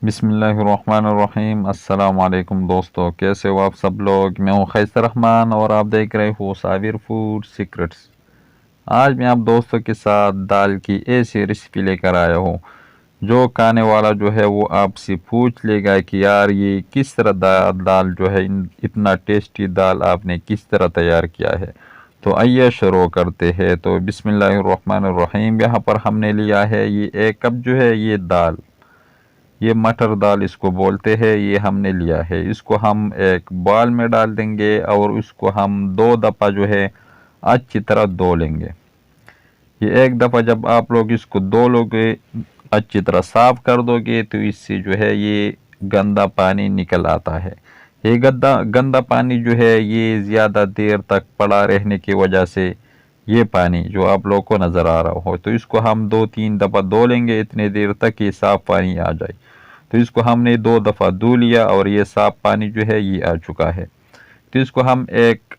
बिस्मिल्लाहिर्रहमानिर्रहीम। अस्सलाम वालेकुम दोस्तों, कैसे हो आप सब लोग। मैं हूँ खैसर रहमान और आप देख रहे हो साबिर फूड सीक्रेट्स। आज मैं आप दोस्तों के साथ दाल की ऐसी रेसिपी लेकर आया हूँ जो खाने वाला जो है वो आपसे पूछ लेगा कि यार ये किस तरह दाल जो है इतना टेस्टी दाल आपने किस तरह तैयार किया है। तो आइए शुरू करते हैं। तो बिस्मिल्लाहिर्रहमानिर्रहीम। यहाँ पर हमने लिया है ये 1 कप जो है ये दाल, ये मटर दाल इसको बोलते हैं, ये हमने लिया है। इसको हम एक बाल में डाल देंगे और इसको हम 2 दफ़ा जो है अच्छी तरह धो लेंगे। ये 1 दफ़ा जब आप लोग इसको धो लोगे, अच्छी तरह साफ कर दोगे, तो इससे जो है ये गंदा पानी निकल आता है। ये गंदा गंदा पानी जो है ये ज़्यादा देर तक पड़ा रहने की वजह से ये पानी जो आप लोग को नज़र आ रहा हो, तो इसको हम 2-3 दफ़ा धो लेंगे इतने देर तक ये साफ़ पानी आ जाए। तो इसको हमने 2 दफ़ा धो लिया और ये साफ़ पानी जो है ये आ चुका है। तो इसको हम एक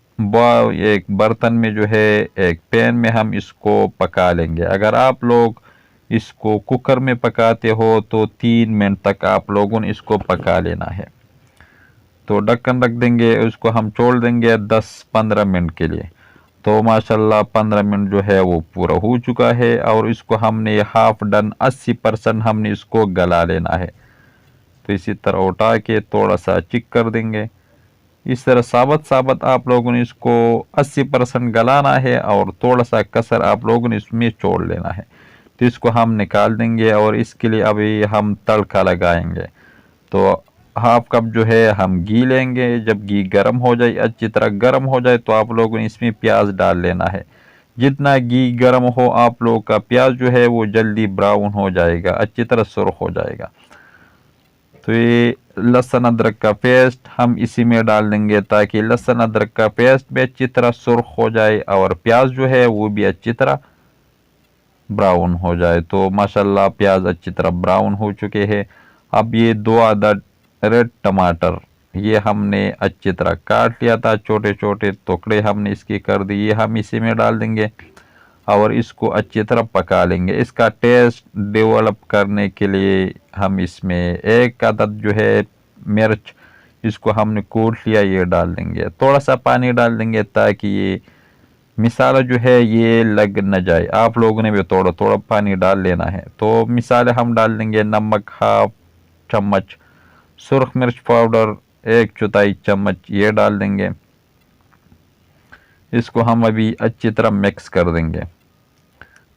बर्तन में जो है एक पैन में हम इसको पका लेंगे। अगर आप लोग इसको कुकर में पकाते हो तो 3 मिनट तक आप लोगों ने इसको पका लेना है। तो ढक्कन रख देंगे, उसको हम छोड़ देंगे 10-15 मिनट के लिए। तो माशाल्लाह 15 मिनट जो है वो पूरा हो चुका है और इसको हमने हाफ डन 80% हमने इसको गला लेना है। तो इसी तरह उठा के थोड़ा सा चिक कर देंगे। इस तरह साबत साबत आप लोगों ने इसको 80% गलाना है और थोड़ा सा कसर आप लोगों ने इसमें छोड़ लेना है। तो इसको हम निकाल देंगे और इसके लिए अभी हम तड़का लगाएंगे। तो हाफ कप जो है हम घी लेंगे। जब घी गर्म हो जाए, अच्छी तरह गर्म हो जाए, तो आप लोगों ने इसमें प्याज डाल लेना है। जितना घी गर्म हो आप लोग का प्याज जो है वो जल्दी ब्राउन हो जाएगा, अच्छी तरह सुर्ख हो जाएगा। तो ये लहसुन अदरक का पेस्ट हम इसी में डाल देंगे ताकि लहसुन अदरक का पेस्ट भी अच्छी तरह सुर्ख हो जाए और प्याज जो है वो भी अच्छी तरह ब्राउन हो जाए। तो माशाल्लाह प्याज अच्छी तरह ब्राउन हो चुके हैं। अब ये 2 अदद रेड टमाटर ये हमने अच्छी तरह काट लिया था, छोटे छोटे टुकड़े हमने इसके कर दिए, हम इसी में डाल देंगे और इसको अच्छी तरह पका लेंगे। इसका टेस्ट डेवलप करने के लिए हम इसमें 1 अदद जो है मिर्च इसको हमने कूट लिया ये डाल देंगे। थोड़ा सा पानी डाल देंगे ताकि ये मिसाला जो है ये लग न जाए। आप लोगों ने भी थोड़ा थोड़ा पानी डाल लेना है। तो मिसाले हम डाल देंगे नमक हाफ चम्मच, सुरख मिर्च पाउडर 1/4 चम्मच ये डाल देंगे। इसको हम अभी अच्छी तरह मिक्स कर देंगे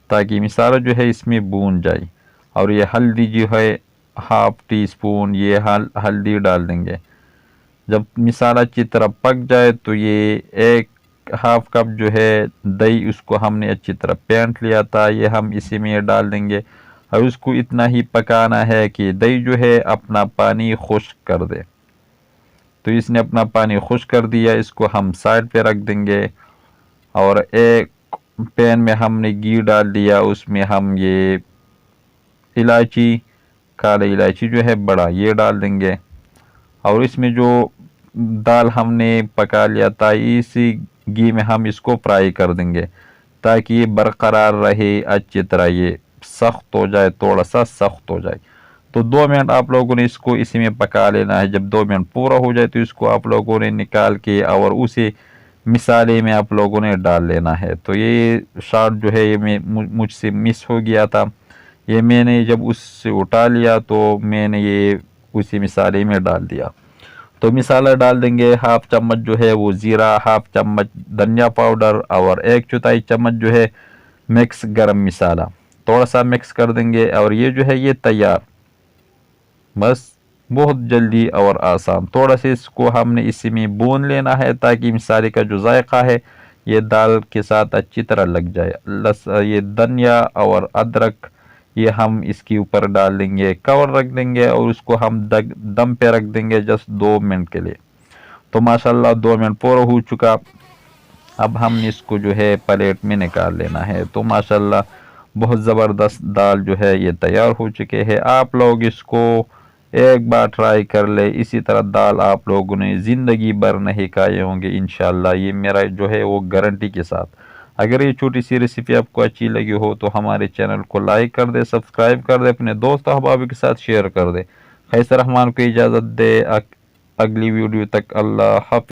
ताकि मिसाला जो है इसमें भून जाए। और ये हल्दी जो है हाफ टी स्पून ये हल्दी डाल देंगे। जब मिसाला अच्छी तरह पक जाए तो ये एक हाफ कप जो है दही उसको हमने अच्छी तरह फेंट लिया था ये हम इसी में डाल देंगे और उसको इतना ही पकाना है कि दही जो है अपना पानी खुश्क कर दे। तो इसने अपना पानी खुश्क कर दिया, इसको हम साइड पे रख देंगे। और एक पैन में हमने घी डाल दिया, उसमें हम ये इलायची, काली इलायची जो है बड़ा ये डाल देंगे और इसमें जो दाल हमने पका लिया था इसी घी में हम इसको फ्राई कर देंगे ताकि ये बरकरार रहे, अच्छी तरह ये सख्त हो जाए, थोड़ा सा सख्त हो जाए। तो 2 मिनट आप लोगों ने इसको इसी में पका लेना है। जब 2 मिनट पूरा हो जाए तो इसको आप लोगों ने निकाल के और उसे मिसाले में आप लोगों ने डाल लेना है। तो ये शॉट जो है ये मुझसे मिस हो गया था, ये मैंने जब उससे उठा लिया तो मैंने ये उसी मिसाले में डाल दिया। तो मिसाला डाल देंगे हाफ चम्मच जो है वो ज़ीरा, हाफ चम्मच धनिया पाउडर और 1/4 चम्मच जो है मिक्स गरम मसाला, थोड़ा सा मिक्स कर देंगे और ये जो है ये तैयार। बस बहुत जल्दी और आसान। थोड़ा सा इसको हमने इसी में भून लेना है ताकि मिसाले का जो जायका है ये दाल के साथ अच्छी तरह लग जाए। ये धनिया और अदरक ये हम इसके ऊपर डाल देंगे, कवर रख देंगे और उसको हम दम पे रख देंगे जस्ट 2 मिनट के लिए। तो माशाल्लाह 2 मिनट पूरा हो चुका। अब हमने इसको जो है प्लेट में निकाल लेना है। तो माशाल्लाह बहुत ज़बरदस्त दाल जो है ये तैयार हो चुके हैं। आप लोग इसको एक बार ट्राई कर ले, इसी तरह दाल आप लोगों ने ज़िंदगी भर नहीं खाए होंगे इंशाल्लाह, ये मेरा जो है वो गारंटी के साथ। अगर ये छोटी सी रेसिपी आपको अच्छी लगी हो तो हमारे चैनल को लाइक कर दे, सब्सक्राइब कर दे, अपने दोस्त अहबाब के साथ शेयर कर दे खैसर रहमान को इजाज़त दे। अगली वीडियो तक अल्लाह हाफ़िज़।